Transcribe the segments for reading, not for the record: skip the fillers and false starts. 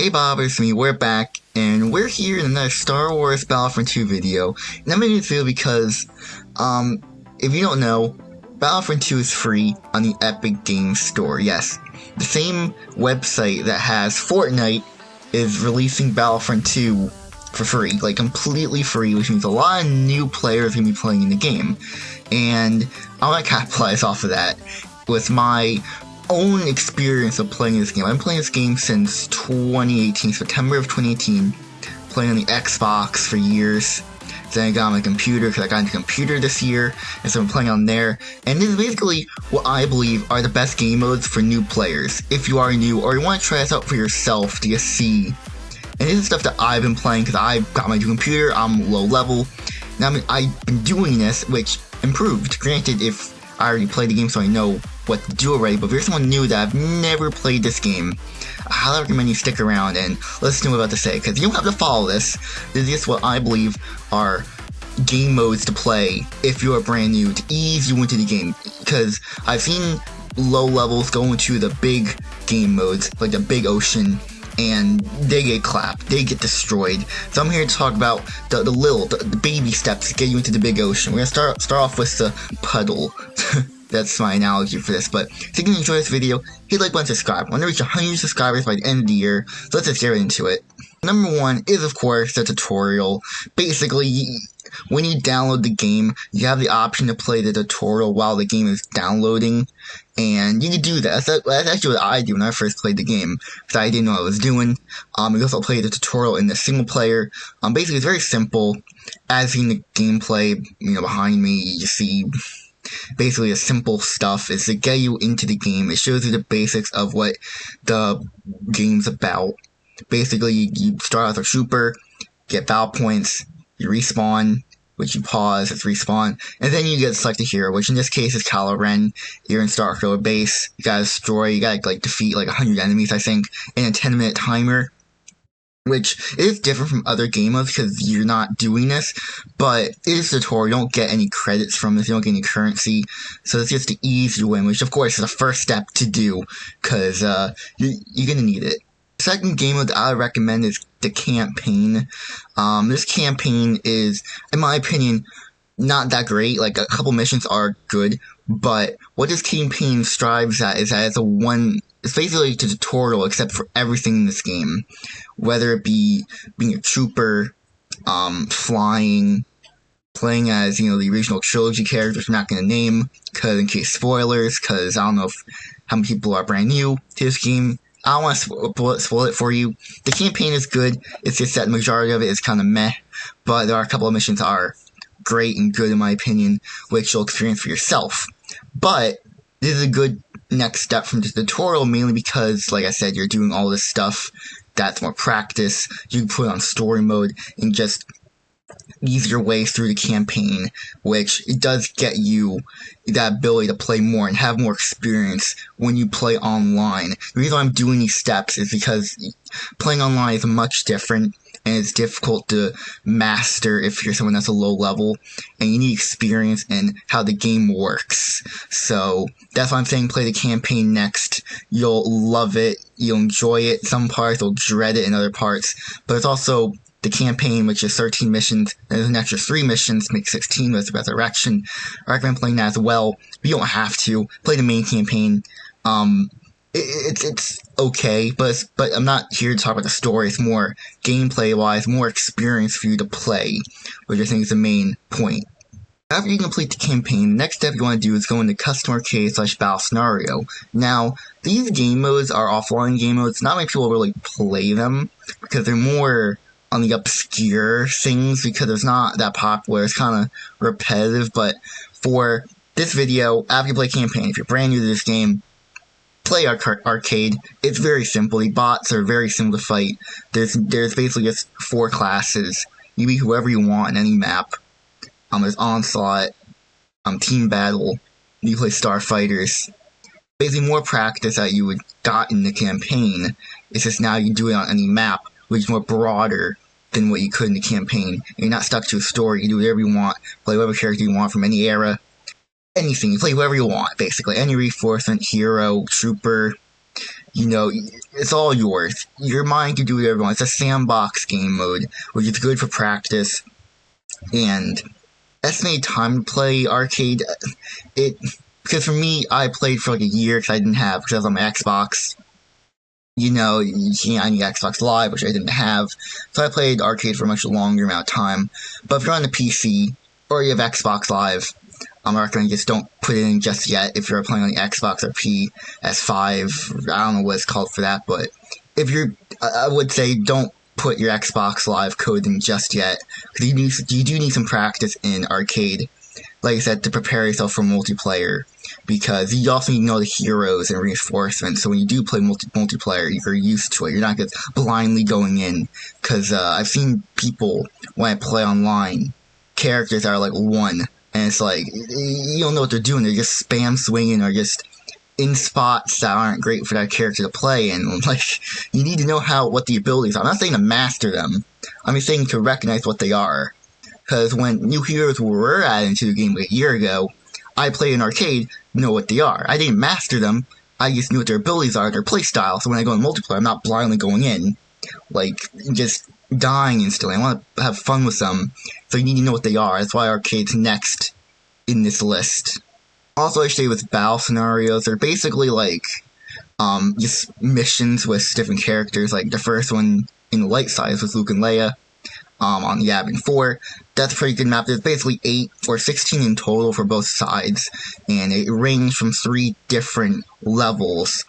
Hey Bob, it's me, we're back, and we're here in another Star Wars Battlefront 2 video. And I'm making this video because, if you don't know, Battlefront 2 is free on the Epic Games Store. Yes, the same website that has Fortnite is releasing Battlefront 2 for free, like completely free, which means a lot of new players are going to be playing in the game. And I want to capitalize off of that with my own experience of playing this game. I've been playing this game since 2018, September of 2018, playing on the Xbox for years. Then I got on my computer because I got into computer this year, and so I'm playing on there. And this is basically what I believe are the best game modes for new players. If you are new or you want to try this out for yourself to just see. And this is stuff that I've been playing because I've got my new computer, I'm low level. Now I've been doing this, which improved. Granted, if I already played the game so I know what to do already, but if you're someone new that I've never played this game, I highly recommend you stick around and listen to what I'm about to say, because you don't have to follow this. This is just what I believe are game modes to play if you are brand new, to ease you into the game, because I've seen low levels go into the big game modes, like the big ocean, and they get clapped, they get destroyed. So I'm here to talk about the baby steps to get you into the big ocean. We're gonna start off with the puddle. That's my analogy for this, but if you can enjoy this video, hit like button, subscribe. I want to reach 100 subscribers by the end of the year, so let's just get right into it. Number one is, of course, the tutorial. Basically, when you download the game, you have the option to play the tutorial while the game is downloading, and you can do that. That's actually what I did when I first played the game, because I didn't know what I was doing. You can also play the tutorial in the single player. Basically, it's very simple. As in the gameplay, behind me, you see basically the simple stuff is to get you into the game. It shows you the basics of what the game's about. Basically, you start out as a trooper, get battle points, you respawn, which you pause, it's respawn, and then you get select a hero, which in this case is Kylo Ren. You're in Starkiller base, you gotta defeat like 100 enemies, I think, in a 10-minute timer. Which is different from other game modes because you're not doing this, but it is a tutorial. You don't get any credits from this, you don't get any currency, so it's just to ease you in, which of course is the first step to do, because you're gonna need it. The second game mode that I would recommend is the campaign. This campaign is, in my opinion, not that great. Like, a couple missions are good, but what this campaign strives at is that it's basically like a tutorial except for everything in this game. Whether it be being a trooper, flying, playing as, the original trilogy characters I'm not going to name, because in case spoilers, because I don't know how many people are brand new to this game. I don't want to spoil it for you. The campaign is good, it's just that the majority of it is kind of meh, but there are a couple of missions that are great and good in my opinion, which you'll experience for yourself. But this is a good next step from the tutorial, mainly because, like I said, you're doing all this stuff that's more practice. You can put it on story mode and just ease your way through the campaign, which it does get you that ability to play more and have more experience when you play online. The reason I'm doing these steps is because playing online is much different, and it's difficult to master if you're someone that's a low level, and you need experience in how the game works. So that's why I'm saying play the campaign next. You'll love it, you'll enjoy it. Some parts you'll dread it in other parts, but it's also the campaign, which is 13 missions, and there's an extra 3 missions to make 16 with Resurrection. I recommend playing that as well, but you don't have to. Play the main campaign. It's okay, but I'm not here to talk about the story. It's more gameplay-wise, more experience for you to play, which I think is the main point. After you complete the campaign, the next step you want to do is go into Custom Arcade/Battle Scenario. Now, these game modes are offline game modes. Not many people really play them, because they're more on the obscure things, because it's not that popular. It's kind of repetitive, but for this video, after you play campaign, if you're brand new to this game, play arcade. It's very simple. The bots are very simple to fight. There's basically just 4 classes. You be whoever you want in any map. There's Onslaught, Team Battle, you play Starfighters. Basically more practice that you would got in the campaign. It's just now you do it on any map, which is more broader than what you could in the campaign. And you're not stuck to a story. You do whatever you want, play whatever character you want from any era. Anything, you play whoever you want, basically. Any reinforcement, hero, trooper, You know, it's all yours. Your mind can do whatever you want. It's a sandbox game mode, which is good for practice. And estimated time to play arcade, because for me, I played for like a year because I was on my Xbox. You know, I need Xbox Live, which I didn't have. So I played arcade for a much longer amount of time. But if you're on the PC, or you have Xbox Live, I recommend just don't put it in just yet if you're playing on the Xbox or PS5. I don't know what it's called for that, but if I would say don't put your Xbox Live code in just yet, because you do need some practice in arcade, like I said, to prepare yourself for multiplayer, because you also need to know the heroes and reinforcements, so when you do play multiplayer, you're used to it. You're not just blindly going in, because I've seen people, when I play online, characters that are like 1, and it's like, you don't know what they're doing, they're just spam swinging, or just in spots that aren't great for that character to play, and like, you need to know what the abilities are. I'm not saying to master them, I'm just saying to recognize what they are. Because when new heroes were added into the game like a year ago, I played in arcade, know what they are. I didn't master them, I just knew what their abilities are, their playstyle, so when I go in multiplayer, I'm not blindly going in, like, just dying instantly. I want to have fun with them, so you need to know what they are. That's why arcade's next in this list. Also, I say with battle scenarios, they're basically like, just missions with different characters. Like the first one in the light side was Luke and Leia, on the Yavin 4. That's a pretty good map. There's basically 8 or 16 in total for both sides, and it ranged from 3 different levels.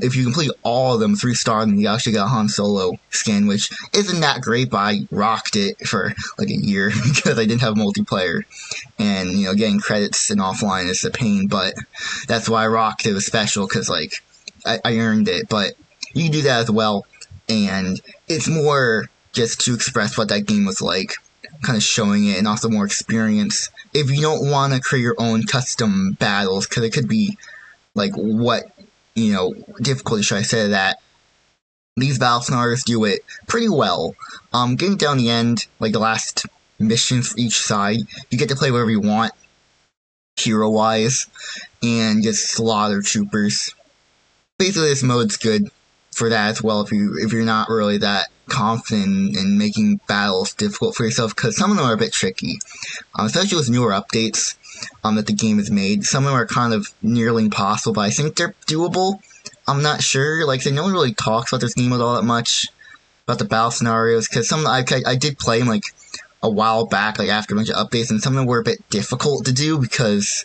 If you complete all of them 3-star, then you actually got a Han Solo skin, which isn't that great, but I rocked it for like a year because I didn't have multiplayer. And, you know, getting credits and offline is a pain, but that's why I rocked it. It was special because, like, I earned it. But you can do that as well, and it's more just to express what that game was like, kind of showing it, and also more experience. If you don't want to create your own custom battles, because it could be, like, difficulty should I say that, these battle scenarios do it pretty well. Getting down the end, like the last missions for each side, you get to play whatever you want, hero-wise, and just slaughter troopers. Basically, this mode's good for that as well if you're not really that confident in making battles difficult for yourself, because some of them are a bit tricky, especially with newer updates that the game has made. Some of them are kind of nearly impossible, but I think they're doable. I'm not sure. Like, no one really talks about this game all that much, about the battle scenarios, because I did play them, like, a while back, like, after a bunch of updates, and some of them were a bit difficult to do because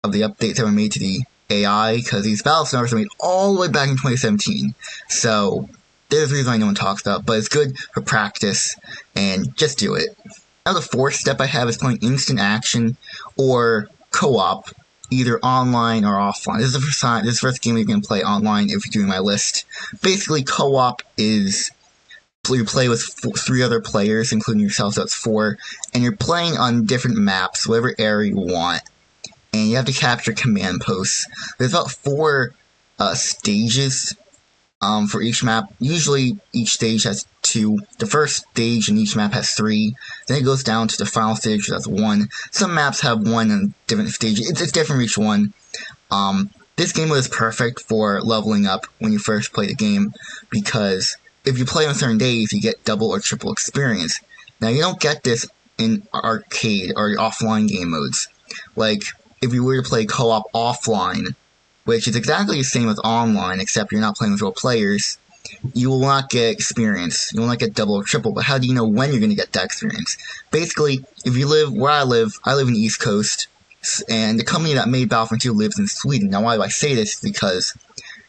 of the updates that were made to the AI, because these battle scenarios were made all the way back in 2017. So, there's a reason why no one talks about it, but it's good for practice, and just do it. Now the fourth step I have is playing instant action or co-op, either online or offline. This is the first game you can play online if you're doing my list. Basically, co-op is you play with 3 other players, including yourself, so that's 4, and you're playing on different maps, whatever area you want, and you have to capture command posts. There's about 4 stages for each map. Usually, each stage has 2. The first stage in each map has 3. Then it goes down to the final stage, which has 1. Some maps have 1 in different stages. It's different for each one. This game was perfect for leveling up when you first play the game, because if you play on certain days, you get double or triple experience. Now, you don't get this in arcade or offline game modes. Like, if you were to play co-op offline, which is exactly the same as online, except you're not playing with real players, you will not get experience. You will not get double or triple, but how do you know when you're going to get that experience? Basically, if you live where I live in the East Coast, and the company that made Battlefront 2 lives in Sweden. Now, why do I say this? Because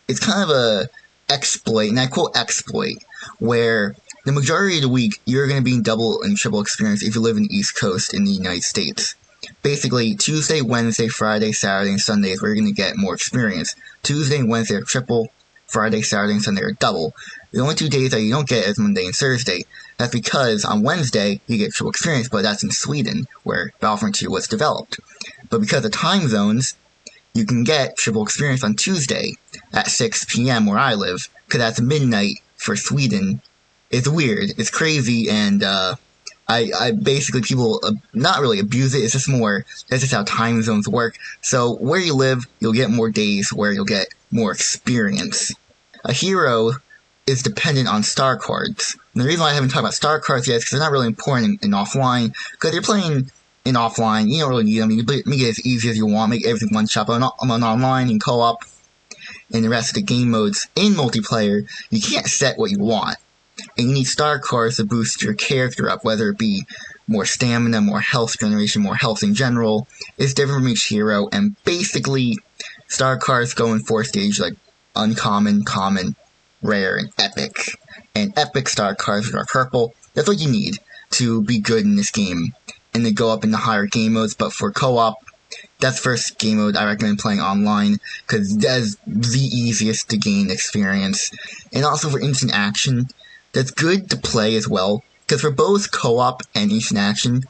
it's kind of a exploit, and I quote exploit, where the majority of the week, you're going to be in double and triple experience if you live in the East Coast in the United States. Basically, Tuesday, Wednesday, Friday, Saturday, and Sunday is where you're going to get more experience. Tuesday and Wednesday are triple, Friday, Saturday, and Sunday are double. The only 2 days that you don't get is Monday and Thursday. That's because on Wednesday, you get triple experience, but that's in Sweden, where Battlefront 2 was developed. But because of time zones, you can get triple experience on Tuesday at 6 p.m. where I live, because that's midnight for Sweden. It's weird, it's crazy, and I basically, people not really abuse it, it's just how time zones work. So where you live, you'll get more days where you'll get more experience. a hero is dependent on star cards. And the reason why I haven't talked about star cards yet is because they're not really important in offline. Because you're playing in offline, you don't really need them. You can make it as easy as you want, make everything one shot. But on online and co-op and the rest of the game modes in multiplayer, you can't set what you want. And you need star cards to boost your character up, whether it be more stamina, more health generation, more health in general. It's different from each hero, and basically, star cards go in 4 stages, like uncommon, common, rare, and epic. And epic star cards are purple. That's what you need to be good in this game, and they go up in the higher game modes. But for co-op, that's the first game mode I recommend playing online, because that is the easiest to gain experience. And also for instant action, that's good to play as well, because for both co-op and instant action,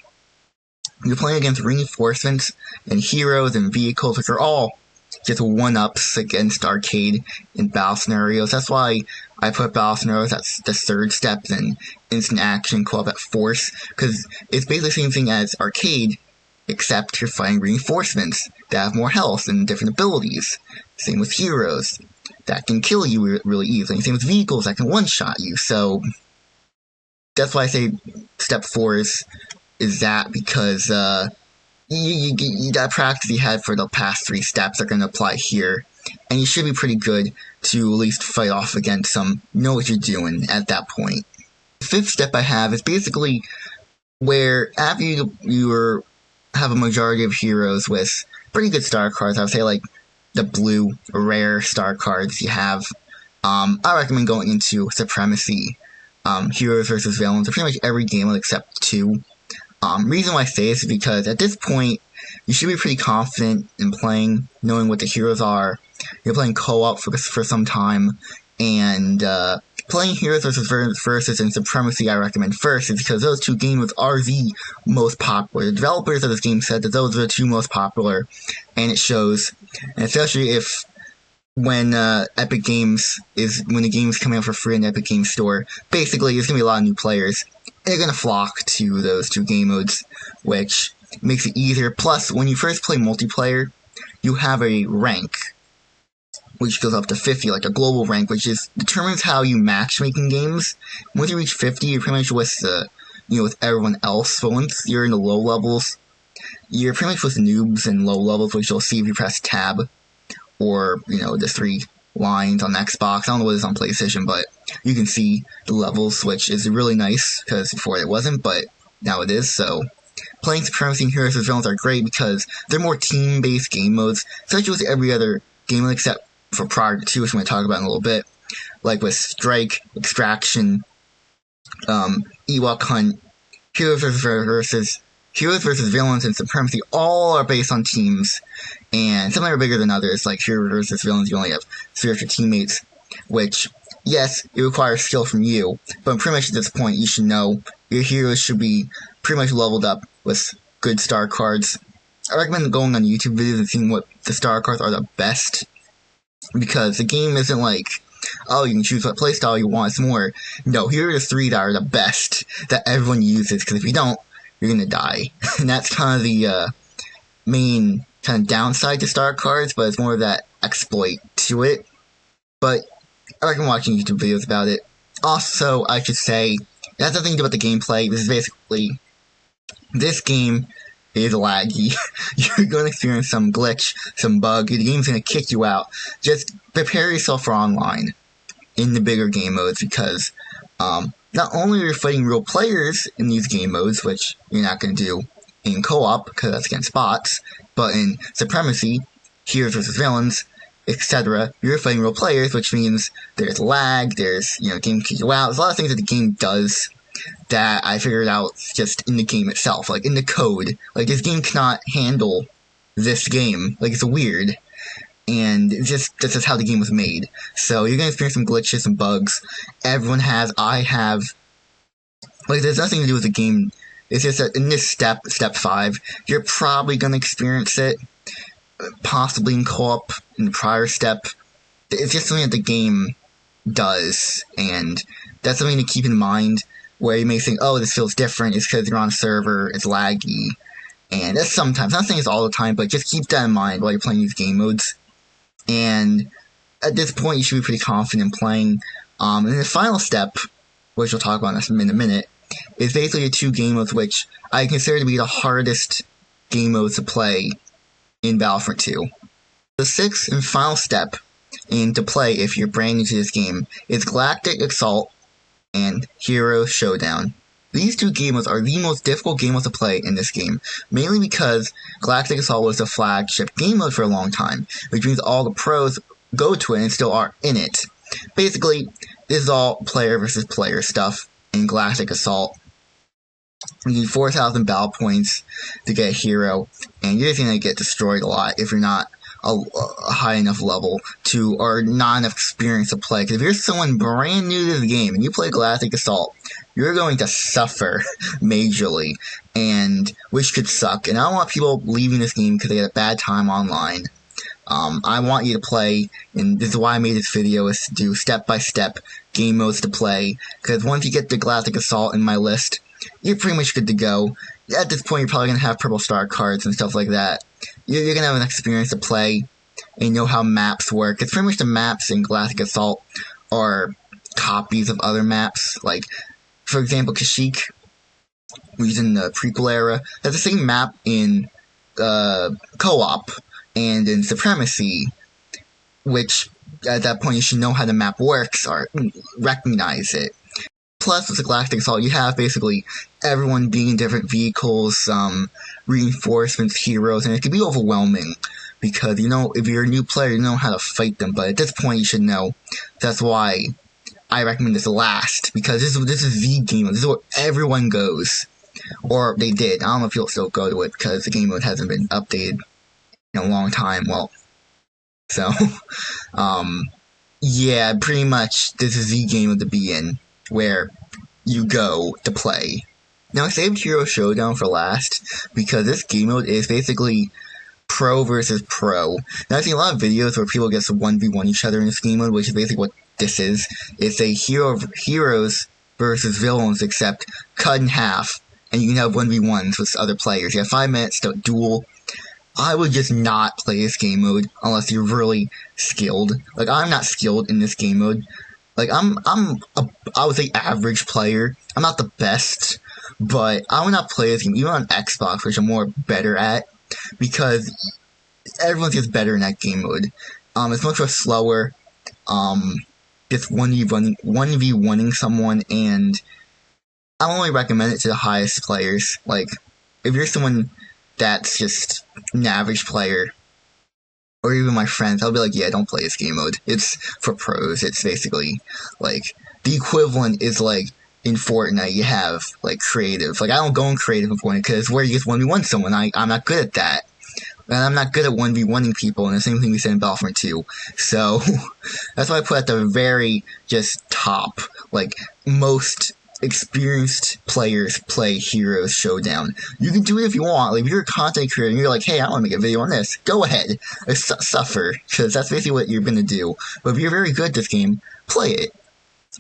you're playing against reinforcements and heroes and vehicles, which are all just one-ups against arcade and battle scenarios. That's why I put battle scenarios at the 3rd step and instant action co-op at 4th, because it's basically the same thing as arcade, except you're fighting reinforcements that have more health and different abilities. Same with heroes that can kill you really easily. Same with vehicles that can one-shot you. So that's why I say step 4 is that, because that practice you had for the past 3 steps are going to apply here, and you should be pretty good to at least fight off against them, know what you're doing at that point. The 5th step I have is basically where after you have a majority of heroes with pretty good star cards, I would say like the blue rare star cards you have, I recommend going into Supremacy, Heroes versus Villains, or pretty much every game except 2. Reason why I say this is because at this point, you should be pretty confident in playing, knowing what the heroes are. You're playing co-op for some time, and playing Heroes versus and Supremacy I recommend first is because those 2 games are the most popular. The developers of this game said that those are the 2 most popular, and it shows. And especially if when Epic Games when the game's coming out for free in the Epic Games Store, basically there's gonna be a lot of new players. They're gonna flock to those 2 game modes, which makes it easier. Plus, when you first play multiplayer, you have a rank, which goes up to 50, like a global rank, which determines how you matchmake in games. Once you reach 50, you're pretty much with everyone else. But once you're in the low levels, you're pretty much with noobs and low levels, which you'll see if you press tab, or, the 3 lines on Xbox. I don't know what it is on PlayStation, but you can see the levels, which is really nice, because before it wasn't, but now it is. So playing Supremacy and Heroes vs. Villains are great because they're more team-based game modes, such as every other game mode except for Project 2, which I'm going to talk about in a little bit. Like with Strike, Extraction, Ewok Hunt, Heroes versus Villains, and Supremacy all are based on teams, and some are bigger than others. Like Heroes versus Villains, you only have 3 extra teammates, which, yes, it requires skill from you, but pretty much at this point you should know your heroes should be pretty much leveled up with good star cards. I recommend going on YouTube videos and seeing what the star cards are the best, because the game isn't like, oh, you can choose what playstyle you want. It's more, no, here are the 3 that are the best that everyone uses, because if you don't, you're gonna die. And that's kind of the main kind of downside to star cards, but it's more of that exploit to it. But I recommend watching YouTube videos about it. Also, I should say, it has nothing to do with the gameplay. This game is laggy. You're going to experience some glitch, some bug. The game's going to kick you out. Just prepare yourself for online in the bigger game modes, because not only are you fighting real players in these game modes, which you're not going to do in co-op because that's against bots, but in Supremacy, Heroes versus Villains, etc., you're fighting real players, which means there's lag, there's, game kick you out. There's a lot of things that the game does that I figured out just in the game itself, like in the code. Like, this game cannot handle this game. Like, it's weird. And it's just, this is how the game was made. So you're gonna experience some glitches, some bugs. Everyone has, I have. Like, there's nothing to do with the game. It's just that in this step 5, you're probably gonna experience it. Possibly in co-op, in the prior step. It's just something that the game does, and that's something to keep in mind, where you may think, oh, this feels different, it's because you're on a server, it's laggy, and that's sometimes, I'm not saying it's all the time, but just keep that in mind while you're playing these game modes. And at this point, you should be pretty confident playing. And the final step, which we'll talk about in a minute, is basically the 2 game modes which I consider to be the hardest game modes to play in Battlefront 2. The 6th and final step to play if you're brand new to this game is Galactic Assault and Hero Showdown. These 2 game modes are the most difficult game modes to play in this game, mainly because Galactic Assault was the flagship game mode for a long time, which means all the pros go to it and still are in it. Basically, this is all player versus player stuff in Galactic Assault. You need 4,000 battle points to get a hero, and you're just going to get destroyed a lot if you're not a high enough level to, or not enough experience to play. Because if you're someone brand new to the game and you play Galactic Assault, you're going to suffer majorly, and which could suck. And I don't want people leaving this game because they had a bad time online. I want you to play, and this is why I made this video, is to do step-by-step game modes to play, because once you get the Galactic Assault in my list, you're pretty much good to go. At this point, you're probably going to have purple star cards and stuff like that. You're going to have an experience to play and know how maps work. It's pretty much the maps in Galactic Assault are copies of other maps. Like, for example, Kashyyyk, which is in the prequel era, has the same map in co-op and in Supremacy, which at that point you should know how the map works or recognize it. Plus, with the Galactic Assault, you have basically everyone being in different vehicles, reinforcements, heroes, and it can be overwhelming because, you know, if you're a new player, you know how to fight them, but at this point you should know. That's why I recommend this last, because this is the game mode. This is where everyone goes. Or they did. I don't know if you'll still go to it because the game mode hasn't been updated in a long time. Well, so, yeah, pretty much this is the game mode to be in, where you go to play. Now, I saved Hero Showdown for last, because this game mode is basically pro versus pro. Now, I've seen a lot of videos where people get to 1v1 each other in this game mode, which is basically what this is. It's a heroes versus villains, except cut in half, and you can have 1v1s with other players. You have 5 minutes to duel. I would just not play this game mode unless you're really skilled. Like, I'm not skilled in this game mode. Like, I would say average player. I'm not the best, but I would not play this game, even on Xbox, which I'm more better at, because everyone gets better in that game mode. It's much more slower, just 1v1ing someone, and I only recommend it to the highest players. Like, if you're someone that's just an average player, or even my friends, I'll be like, yeah, don't play this game mode. It's for pros. It's basically, like, the equivalent is, like, in Fortnite, you have, like, creative. Like, I don't go in creative in Fortnite, because where you just 1v1 someone, I'm not good at that. And I'm not good at 1v1ing people, and the same thing we said in Battlefront 2. So, that's why I put at the very, just, top, like, most experienced players play Heroes Showdown. You can do it if you want. Like, if you're a content creator and you're like, hey, I want to make a video on this, go ahead. Suffer, because that's basically what you're going to do. But if you're very good at this game, play it.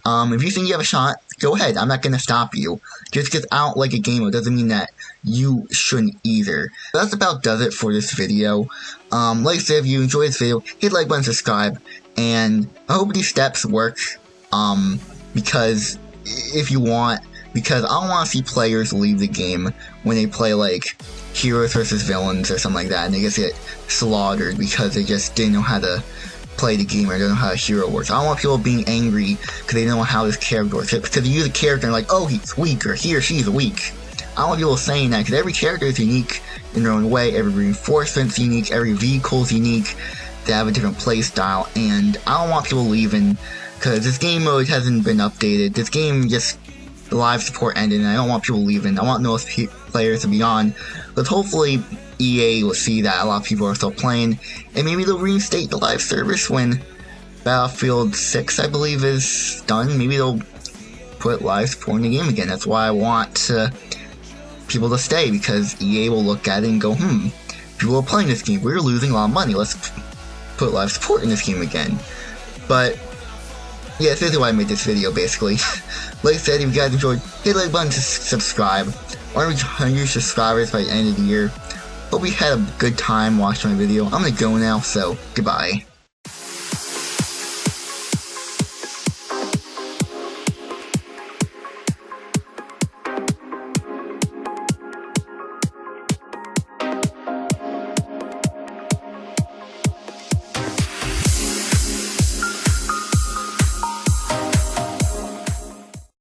If you think you have a shot, go ahead. I'm not going to stop you. Just because I don't like a game mode doesn't mean that you shouldn't either. But that's about does it for this video. Like I said, if you enjoyed this video, hit the like button, subscribe, and I hope these steps work, because if you want, because I don't want to see players leave the game when they play, like, heroes versus villains or something like that, and they just get slaughtered because they just didn't know how to play the game or don't know how a hero works. I don't want people being angry because they don't know how this character works. Because you use a character and like, oh, he's weak, or he or she's weak. I don't want people saying that, because every character is unique in their own way, every reinforcement's unique, every vehicle's unique, they have a different play style, and I don't want people leaving, because this game mode hasn't been updated. This game just, the live support ended, and I don't want people leaving. I want those players to be on, but hopefully EA will see that a lot of people are still playing, and maybe they'll reinstate the live service when Battlefield 6, I believe, is done. Maybe they'll put live support in the game again. That's why I want people to stay, because EA will look at it and go, people are playing this game, we're losing a lot of money, let's put live support in this game again. But yeah, that's basically why I made this video, basically. Like I said, if you guys enjoyed, hit the like button to subscribe. I want to reach 100 subscribers by the end of the year. Hope you had a good time watching my video. I'm gonna go now, so goodbye.